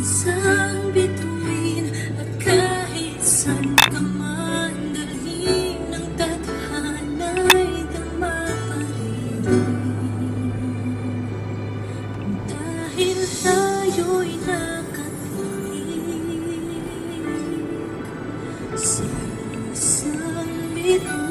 isang bituin at kahit saan ka man dalhin ng tadhana'y tama pa rin. Dahil tayo'y nakatitig sa isang bituin.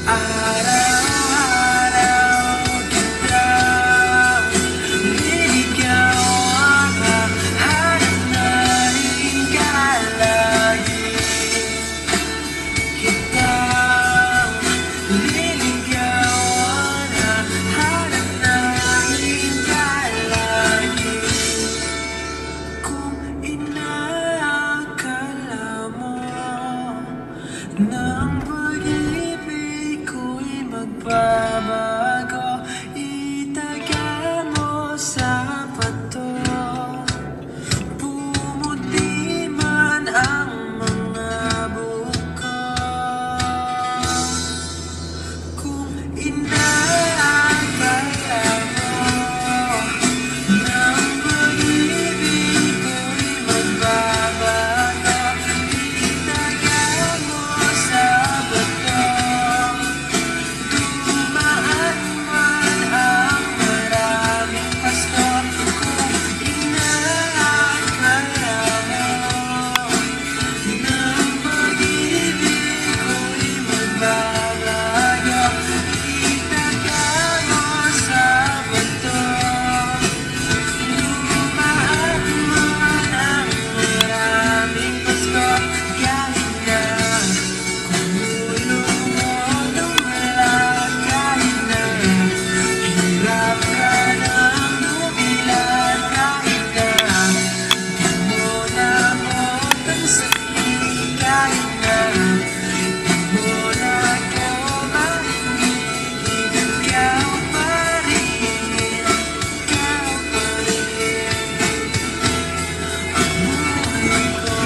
Araw-araw kitang niligawan, hahanap na rin ka lagi. Kitang niligawan, hahanap na rin ka lagi. Kung inaakala mo na ang pag-ibig ko'y magbabago, itaga mo sa bato. Pumuti man ang mga buko. Kung inaakala mo na ang pag-ibig ko'y magbabago, itaga mo sa bato. Dumaan man ang maraming pasto. Kung inaakala mo na ang pag-ibig ko'y magbabago, itaga mo sa bato. Dumaan man ang maraming pasto. Kahit na kumulong mo lumala, kahit na hirap ka ng lumilan, kahit na di mo naabot ang sakit, kahit na di mo na ako marinig, ikaw pa rin, ikaw pa rin ang buhay ko.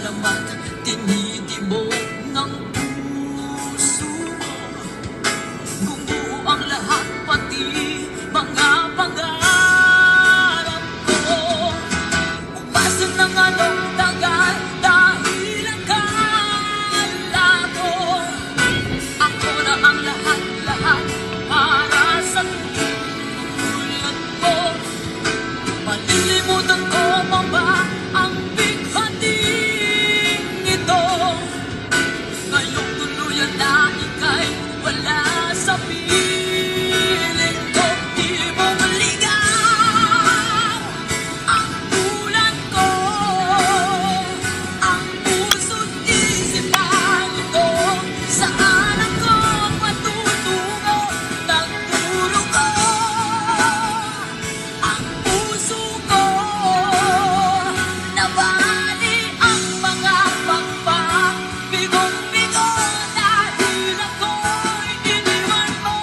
Lumalalaman, tinitibok ng puso mo. Gumuho ang lahat, pati mga pangarap ko. Umasin ng anong tagal dahil akala ko ako na ang lahat-lahat para sa tulad mo. Malilimutan ko pa ba ang bighating ito? Ngayong tuluyan na ika'y wala sa piling ko. Di mo maligaw ang tulad ko, ang puso't isipan ito. Saan ako matutungo? Nagturo ko ang puso ko. Nabali ang mga pagpapigong-bigo dahil ako'y iniwan mo.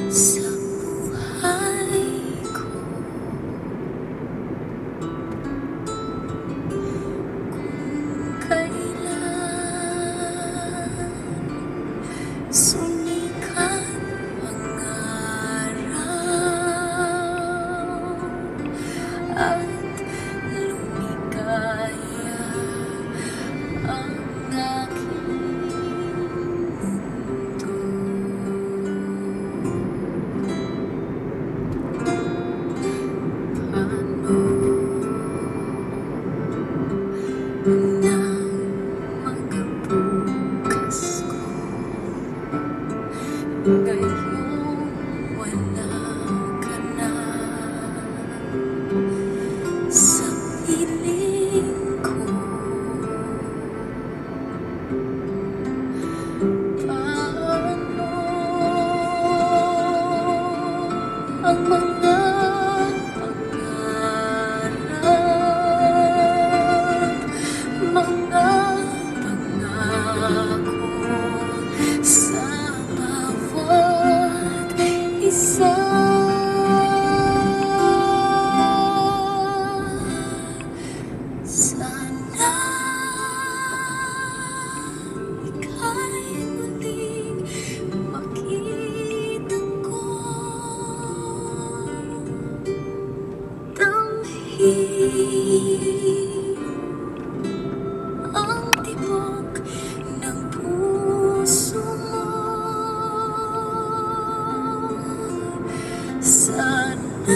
Sa buhay ko, kung kailan sumikat ang araw at lumikaya ang aking mundo. Nang magbukas ko, ngayong wala ka na sa piling ko. Paano ang mga mga pangako sa bawat isa? Sana ika'y muling makita ko. Damhin ang tibok ng puso mo. Sana'y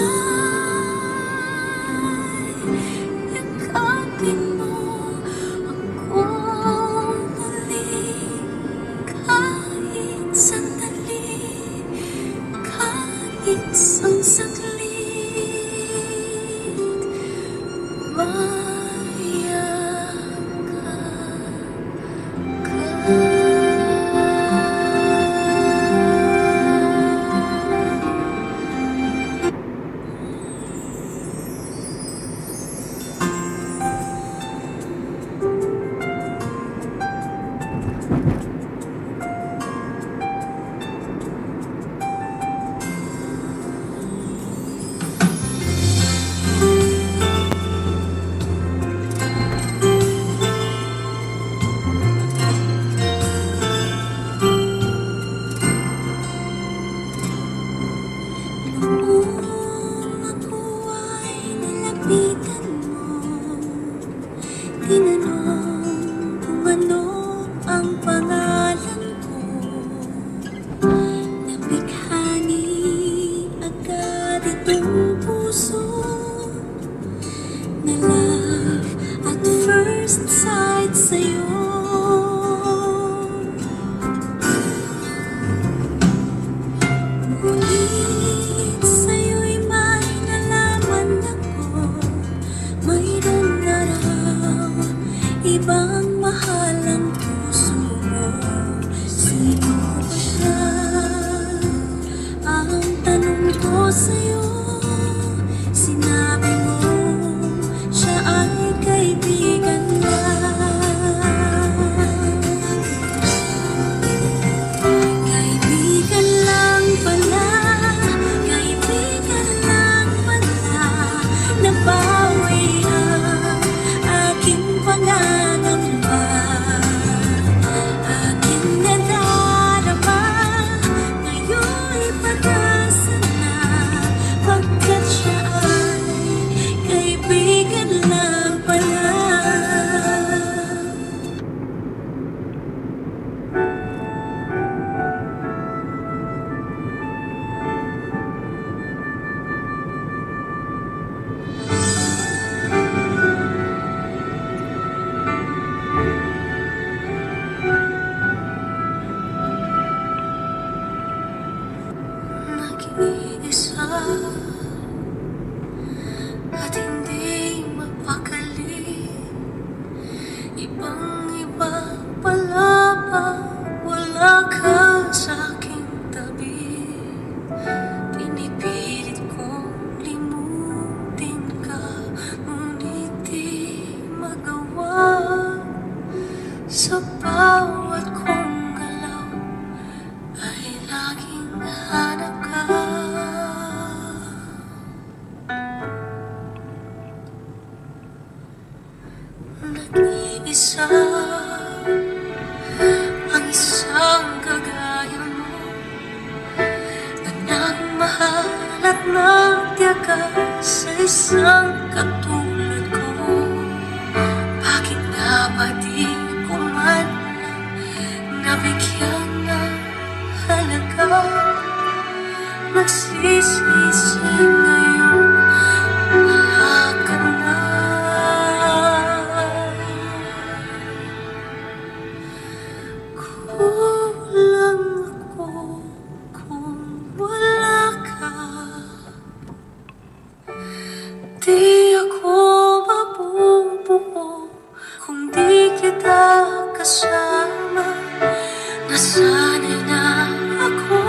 yakapin mo ako muli, kahit sandali, kahit isang saglit. sa'yo, sinabi mo siya ay kaibigan lang. Kaibigan lang pala, kaibigan lang pala. Nabawi ang aking pangangamba, aking nadarama. Ngayon'y pag-asa na, pagkat siya ay kaibigan lang pala. Nag-iisa at hindi mapakali, ibang-iba pala ba wala ka sa aking tabi? Pinipilit kong limutin ka, ngunit di magawa. Sa bawat kong galaw ay laging hanap ka. Nag-iisa ang isang kagaya mo, na nagmahal at nagtiyaga sa isang katulad ko. Bakit nga ba di ko man nabigyan ng halaga? Nagsisisi ngayon, wala ka na. Kulang ako kung wala ka. Di ako mabubuo kung di kita kasama. Nasanay na ako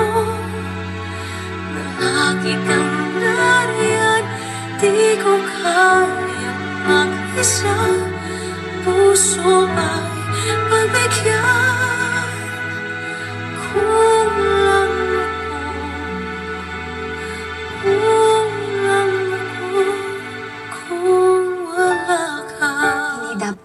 na lagi kang nariyan. Di ko kaya mag-isa, puso ay pagbigyan. Kulang ako kung wala ka. Hindi dapat.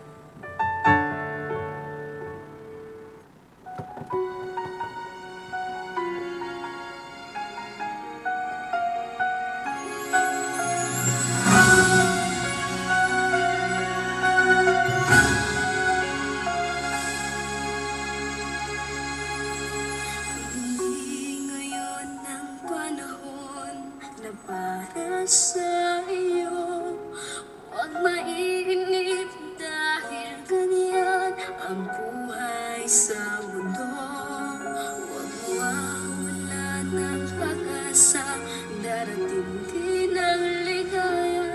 Hindi ngayon ang panahon na para sa iyo. Huwag mainip dahil ganyan ang buhay sa mundo. Huwag mawawala ng pag-asa, darating din ang ligaya.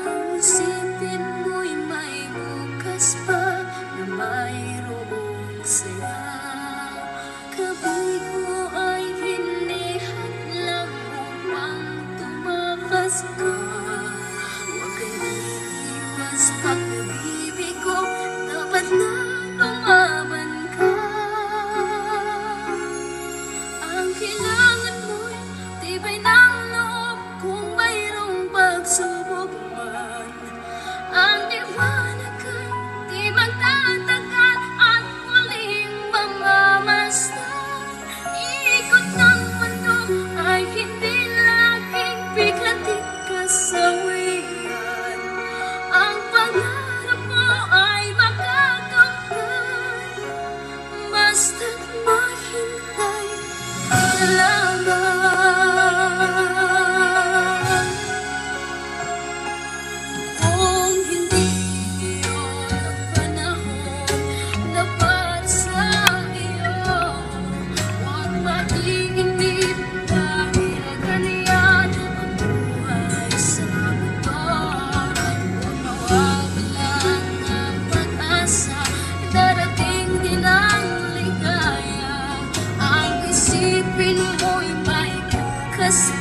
Ang isipin mo'y may bukas pa na mayroong saya. Kabigo ay hinihadlang upang tumakas ka. Huwag kang iiwas pag nabibig ko, dapat na lumaban ka. Ang kailangan mo'y tibay ng loob kung mayroong pagsubok man. Ang liwanag ay di magtatagal at muling mamamasdan. Ikot ng mundo ay hindi laging bigatit kasawian. Ang pangarap mo ay makakamtan, basta't maghintay ka lamang. Kung hindi iyon ang panahon na para sa iyo, huwag mainip dahil ganyan ang buhay sa mundo. Huwag mawawalan ng pag-asa, darating din ang ligaya. Ang isipin mo'y may bukas